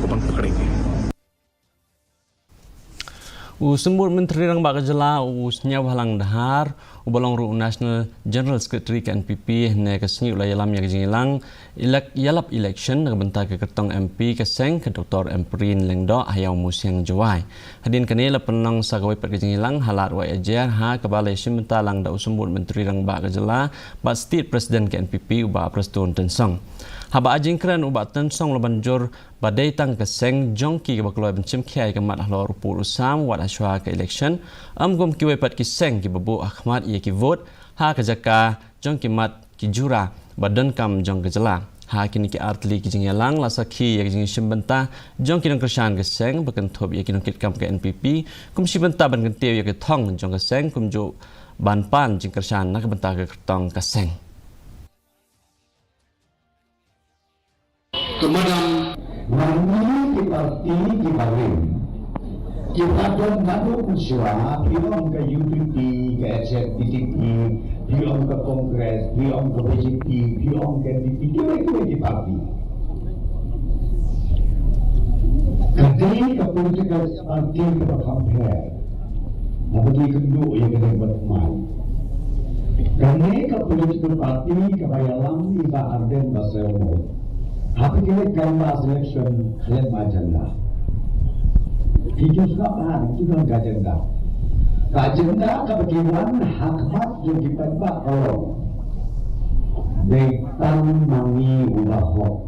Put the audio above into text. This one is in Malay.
bang pekering. Sembut Menteri Rang Bak Kejela usnya halang dahar ubalong ru National General Secretary KNPP ne kesni ulai yalam yang jingilang yalap election nak bentar ke ketong MP keseng ke Dr. Emprin Lengdo hayau musyang jawai. Hadin kene la penang sagawai pat jingilang halat wa ajar ha kebale simenta lang da sembut Menteri Rang Bak Kejela bat state president KNPP uba prestun tensong. Haba ajing keren ubat tensong lo banjur badai tang keseng jongki ke bakloi bencim kiai ke mat ahlo rupul usam wat aswa ke election gom kiwai pat kiseng ki babu Ahmad ia ki vote ha ke jaka jongki mat ki jura badan kam jong ke jela ha kini ki artli ki jingyalang lasaki ya jing simbenta jongki nang kersan keseng bekentop ia ki nongkit kam ke NPP kum simbenta ban kentiu ya ke thong jong keseng kum jo ban pan jing kersan nak benta ke kertong keseng. Kemudian memiliki parti di bawah kita don ngadu usaha bilang ke UPP, ke SFPTP, bilang ke Kongres, bilang ke BJP, bilang ke NDP, kira-kira di parti. Ketika political party kita compare, apabila kedua yang kita bermain. Ketika political party kebayalang iba arden bahasa umum. Tapi kita gambar selection kalian agenda. Itu sekarang kita nggak agenda. Agenda kebetulan hakmat yang kita kalau Dekan mami ubah hok